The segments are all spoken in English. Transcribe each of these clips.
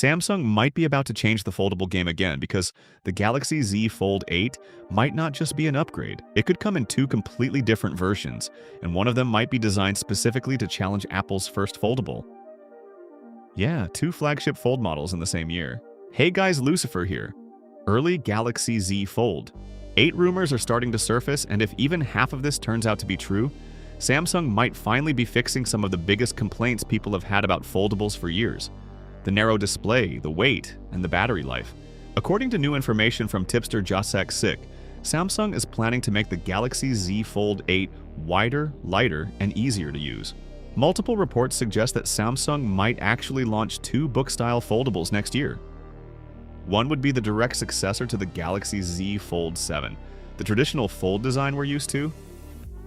Samsung might be about to change the foldable game again because the Galaxy Z Fold 8 might not just be an upgrade. It could come in two completely different versions, and one of them might be designed specifically to challenge Apple's first foldable. Yeah, two flagship Fold models in the same year. Hey guys, Lucifer here. Early Galaxy Z Fold. 8 rumors are starting to surface, and if even half of this turns out to be true, Samsung might finally be fixing some of the biggest complaints people have had about foldables for years. The narrow display, the weight, and the battery life. According to new information from tipster Jacek Sik, Samsung is planning to make the Galaxy Z Fold 8 wider, lighter, and easier to use. Multiple reports suggest that Samsung might actually launch 2 book-style foldables next year. One would be the direct successor to the Galaxy Z Fold 7, the traditional fold design we're used to.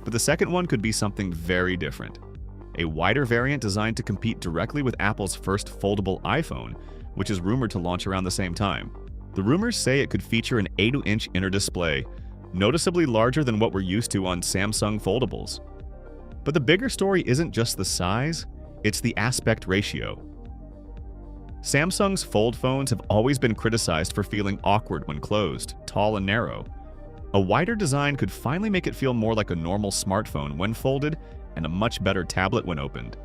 But the second one could be something very different. A wider variant designed to compete directly with Apple's first foldable iPhone, which is rumored to launch around the same time. The rumors say it could feature an 8-inch inner display, noticeably larger than what we're used to on Samsung foldables. But the bigger story isn't just the size, it's the aspect ratio. Samsung's Fold phones have always been criticized for feeling awkward when closed, tall and narrow. A wider design could finally make it feel more like a normal smartphone when folded and a much better tablet when opened.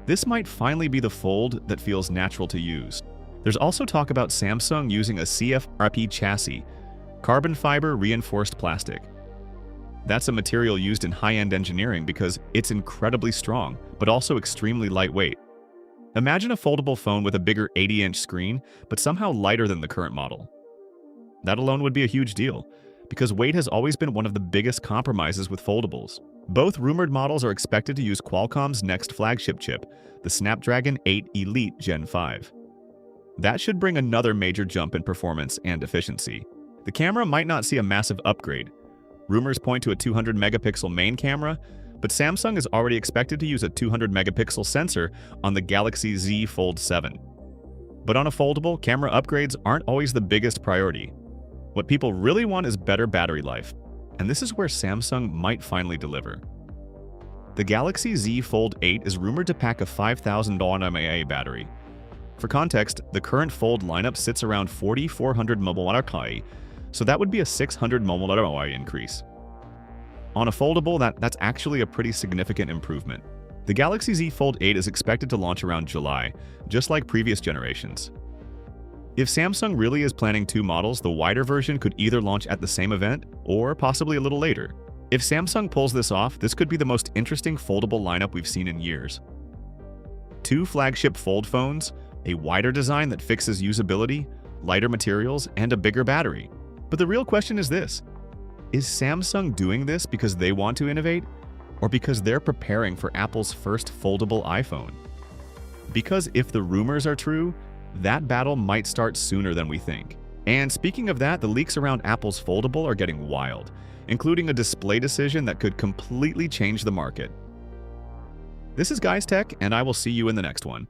This might finally be the Fold that feels natural to use. There's also talk about Samsung using a CFRP chassis, carbon fiber reinforced plastic. That's a material used in high-end engineering because it's incredibly strong, but also extremely lightweight. Imagine a foldable phone with a bigger 80-inch screen, but somehow lighter than the current model. That alone would be a huge deal, because weight has always been one of the biggest compromises with foldables. Both rumored models are expected to use Qualcomm's next flagship chip, the Snapdragon 8 Elite Gen 5. That should bring another major jump in performance and efficiency. The camera might not see a massive upgrade. Rumors point to a 200-megapixel main camera, but Samsung is already expected to use a 200-megapixel sensor on the Galaxy Z Fold 7. But on a foldable, camera upgrades aren't always the biggest priority. What people really want is better battery life, and this is where Samsung might finally deliver. The Galaxy Z Fold 8 is rumored to pack a $5,000 mAh battery. For context, the current Fold lineup sits around 4,400 mAh, so that would be a 600 mAh increase. On a foldable, that's actually a pretty significant improvement. The Galaxy Z Fold 8 is expected to launch around July, just like previous generations. If Samsung really is planning 2 models, the wider version could either launch at the same event or possibly a little later. If Samsung pulls this off, this could be the most interesting foldable lineup we've seen in years. 2 flagship Fold phones, a wider design that fixes usability, lighter materials, and a bigger battery. But the real question is this: is Samsung doing this because they want to innovate, or because they're preparing for Apple's first foldable iPhone? Because if the rumors are true, that battle might start sooner than we think. And speaking of that, the leaks around Apple's foldable are getting wild, including a display decision that could completely change the market. This is Guys Tech, and I will see you in the next one.